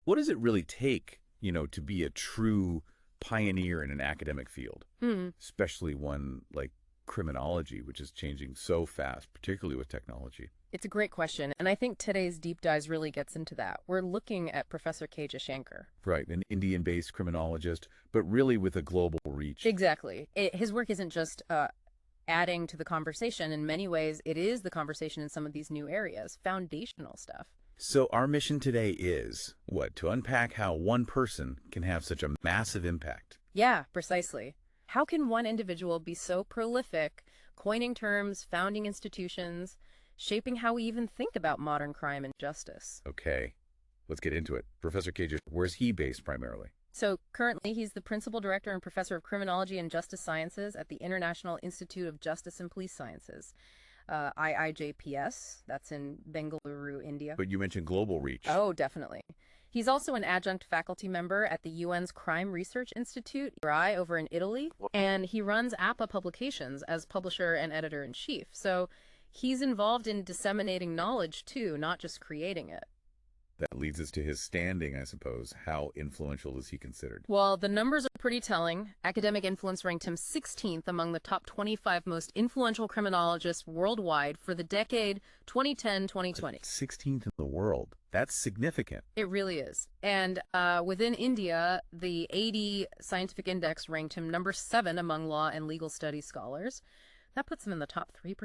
What does it really take, to be a true pioneer in an academic field, especially one like criminology, which is changing so fast, particularly with technology? It's a great question, and I think today's deep dives really gets into that. We're looking at Professor Jaishankar. Right, an Indian-based criminologist, but really with a global reach. Exactly. His work isn't just adding to the conversation. In many ways, it is the conversation in some of these new areas, foundational stuff. So our mission today is what? To unpack how one person can have such a massive impact. Yeah, precisely. How can one individual be so prolific, coining terms, founding institutions, shaping how we even think about modern crime and justice? Okay, let's get into it. Professor Cage, where's he based primarily? So currently, he's the principal director and professor of criminology and justice sciences at the International Institute of Justice and Police Sciences, IIJPS. That's in Bengaluru, India. But you mentioned global reach. Oh, definitely. He's also an adjunct faculty member at the UN's Crime Research Institute, RI, over in Italy, and he runs APA Publications as publisher and editor-in-chief. So he's involved in disseminating knowledge, too, not just creating it. That leads us to his standing, I suppose. How influential is he considered? Well, the numbers are pretty telling. Academic Influence ranked him 16th among the top 25 most influential criminologists worldwide for the decade 2010-2020. 16th in the world. That's significant. It really is. And within India, the 80 Scientific Index ranked him number 7 among law and legal studies scholars. That puts him in the top 3%.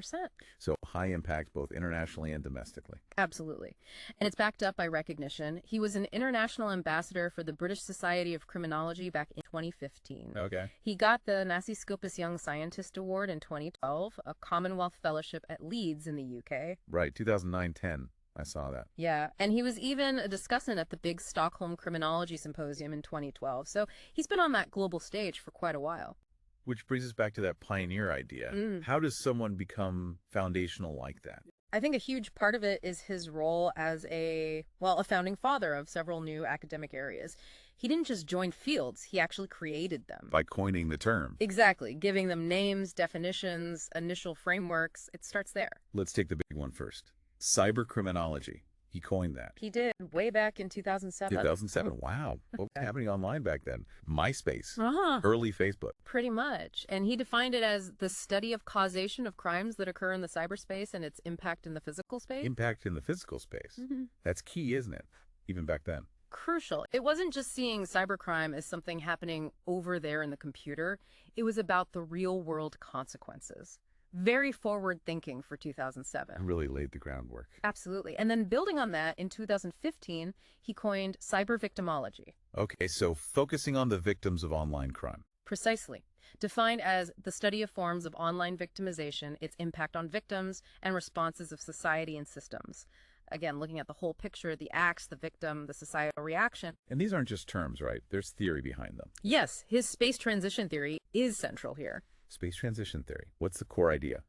So high impact both internationally and domestically. Absolutely. And it's backed up by recognition. He was an international ambassador for the British Society of Criminology back in 2015. Okay. He got the Nasi Scopus Young Scientist Award in 2012, a Commonwealth Fellowship at Leeds in the UK. Right, 2009-10. I saw that. Yeah, and he was even a discussant at the big Stockholm Criminology Symposium in 2012. So he's been on that global stage for quite a while. Which brings us back to that pioneer idea. How does someone become foundational like that? I think a huge part of it is his role as a founding father of several new academic areas. He didn't just join fields, he actually created them. By coining the term. Exactly, giving them names, definitions, initial frameworks. It starts there. Let's take the big one first. Cybercriminology. He coined that. He did, way back in 2007. 2007. Wow. What was happening online back then? MySpace. Uh-huh. Early Facebook. Pretty much. And he defined it as the study of causation of crimes that occur in the cyberspace and its impact in the physical space. Impact in the physical space. That's key, isn't it? Even back then. Crucial. It wasn't just seeing cybercrime as something happening over there in the computer. It was about the real world consequences. Very forward thinking for 2007. Really laid the groundwork. Absolutely. And then building on that, in 2015, he coined cyber victimology. Okay, so focusing on the victims of online crime. Precisely. Defined as the study of forms of online victimization, its impact on victims, and responses of society and systems. Again, looking at the whole picture, the acts, the victim, the societal reaction. And these aren't just terms, right? There's theory behind them. Yes, his space transition theory is central here. Space transition theory. What's the core idea?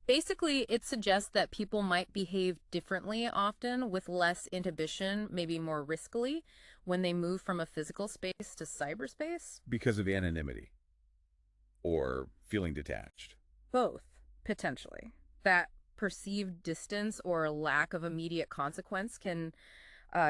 Basically, it suggests that people might behave differently often with less inhibition, maybe more riskily, when they move from a physical space to cyberspace. Because of anonymity. Or feeling detached. Both, potentially. That perceived distance or lack of immediate consequence can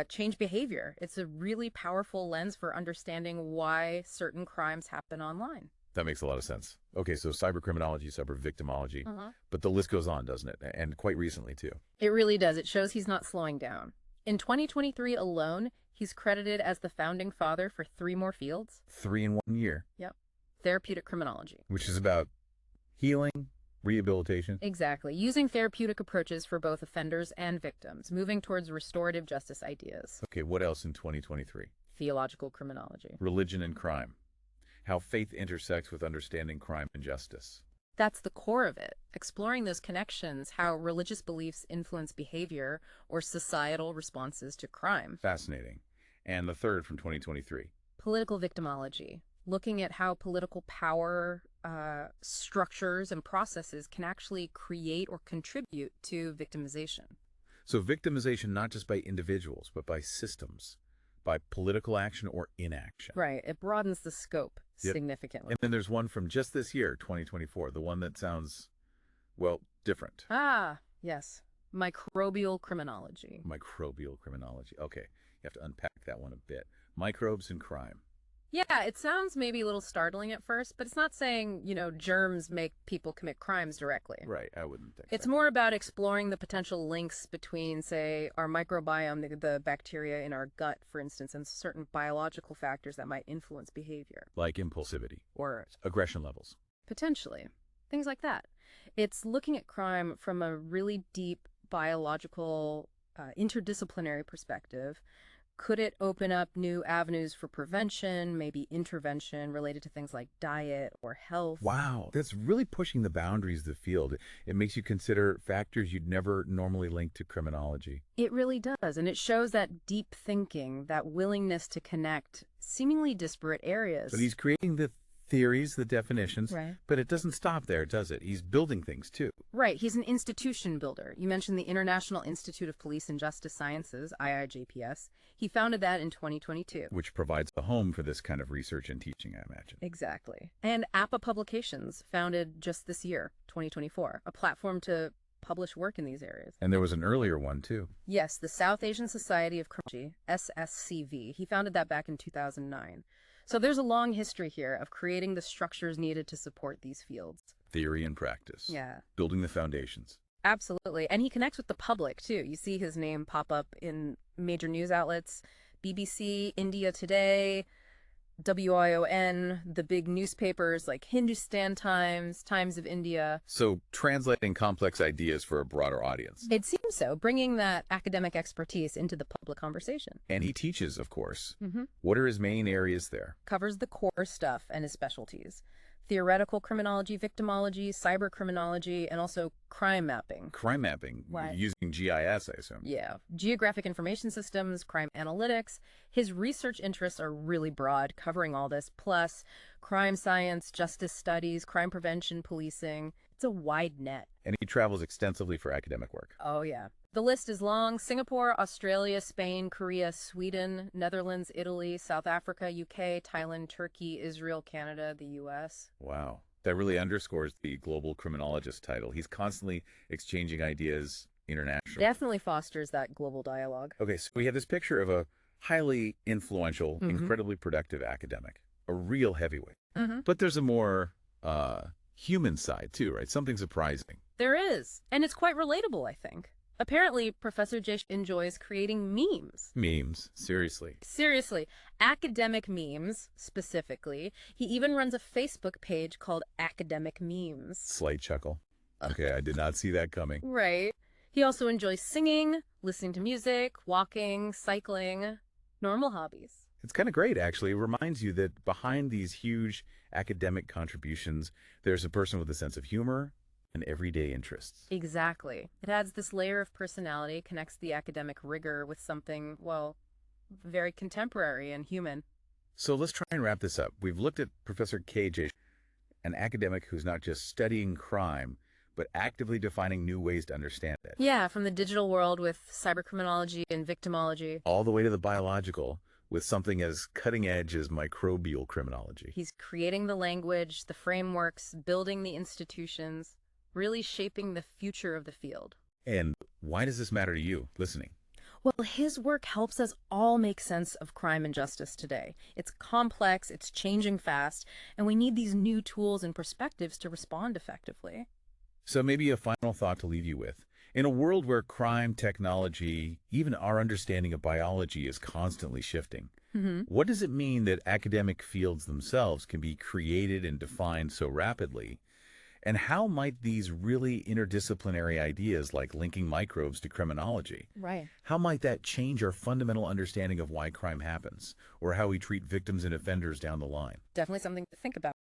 change behavior. It's a really powerful lens for understanding why certain crimes happen online. That makes a lot of sense. Okay, so cybercriminology, cybervictimology, but the list goes on, doesn't it? And quite recently, too. It really does. It shows he's not slowing down. In 2023 alone, he's credited as the founding father for 3 more fields. 3 in 1 year. Yep. Therapeutic criminology. Which is about healing, rehabilitation. Exactly. Using therapeutic approaches for both offenders and victims, moving towards restorative justice ideas. Okay, what else in 2023? Theological criminology. Religion and crime. How faith intersects with understanding crime and justice. That's the core of it, exploring those connections, how religious beliefs influence behavior or societal responses to crime. Fascinating. And the third from 2023. Political victimology, looking at how political power structures and processes can actually create or contribute to victimization. So victimization not just by individuals, but by systems, by political action or inaction. Right. It broadens the scope significantly. And then there's one from just this year, 2024, the one that sounds, well, different. Ah, yes. Microbial criminology. Microbial criminology. Okay. You have to unpack that one a bit. Microbes and crime. Yeah, it sounds maybe a little startling at first, but it's not saying, germs make people commit crimes directly. Right, I wouldn't think It's so. more about exploring the potential links between, say, our microbiome, the bacteria in our gut, for instance, and certain biological factors that might influence behavior. Like impulsivity, Or aggression levels. potentially, things like that. It's looking at crime from a really deep biological, interdisciplinary perspective. Could it open up new avenues for prevention, maybe intervention related to things like diet or health? Wow, that's really pushing the boundaries of the field. It makes you consider factors you'd never normally link to criminology. It really does. And it shows that deep thinking, that willingness to connect seemingly disparate areas. But he's creating the theories, the definitions, Right. but it doesn't stop there, does it? He's building things too. Right. He's an institution builder. You mentioned the International Institute of Police and Justice Sciences, IIJPS. He founded that in 2022. Which provides a home for this kind of research and teaching, I imagine. Exactly. And APA Publications, founded just this year, 2024, a platform to publish work in these areas. And there was an earlier one too. Yes, the South Asian Society of Criminology, SSCV. He founded that back in 2009. So there's a long history here of creating the structures needed to support these fields. Theory and practice. Yeah. Building the foundations. Absolutely. And he connects with the public, too. You see his name pop up in major news outlets, BBC, India Today, WION, the big newspapers like Hindustan Times, Times of India. So translating complex ideas for a broader audience. It seems so, bringing that academic expertise into the public conversation. And he teaches, of course. Mm-hmm. What are his main areas there? Covers the core stuff and his specialties. Theoretical criminology, victimology, cyber criminology, and also crime mapping. Crime mapping, Right. using GIS, I assume. Yeah. Geographic information systems, crime analytics. His research interests are really broad, covering all this, plus crime science, justice studies, crime prevention, policing. It's a wide net. And he travels extensively for academic work. Oh, yeah. The list is long. Singapore, Australia, Spain, Korea, Sweden, Netherlands, Italy, South Africa, UK, Thailand, Turkey, Israel, Canada, the US. Wow. That really underscores the global criminologist title. He's constantly exchanging ideas internationally. Definitely fosters that global dialogue. Okay, so we have this picture of a highly influential, incredibly productive academic, a real heavyweight. Mm-hmm. But there's a more human side too, right? Something surprising. There is. And it's quite relatable, I think. Apparently, Professor Jaishankar enjoys creating memes. Memes, seriously. Seriously, academic memes, specifically. He even runs a Facebook page called Academic Memes. Slight chuckle. Okay, I did not see that coming. Right. He also enjoys singing, listening to music, walking, cycling, normal hobbies. It's kind of great, actually. It reminds you that behind these huge academic contributions, there's a person with a sense of humor and everyday interests. Exactly. It adds this layer of personality, connects the academic rigor with something, well, very contemporary and human. So let's try and wrap this up. We've looked at Professor K.J., an academic who's not just studying crime, but actively defining new ways to understand it. Yeah, from the digital world with cybercriminology and victimology. All the way to the biological, with something as cutting edge as microbial criminology. He's creating the language, the frameworks, building the institutions, really shaping the future of the field. And why does this matter to you, listening? Well, his work helps us all make sense of crime and justice today. It's complex, it's changing fast, and we need these new tools and perspectives to respond effectively. So maybe a final thought to leave you with. In a world where crime, technology, even our understanding of biology is constantly shifting, what does it mean that academic fields themselves can be created and defined so rapidly? And how might these really interdisciplinary ideas like linking microbes to criminology, Right. how might that change our fundamental understanding of why crime happens or how we treat victims and offenders down the line? Definitely something to think about.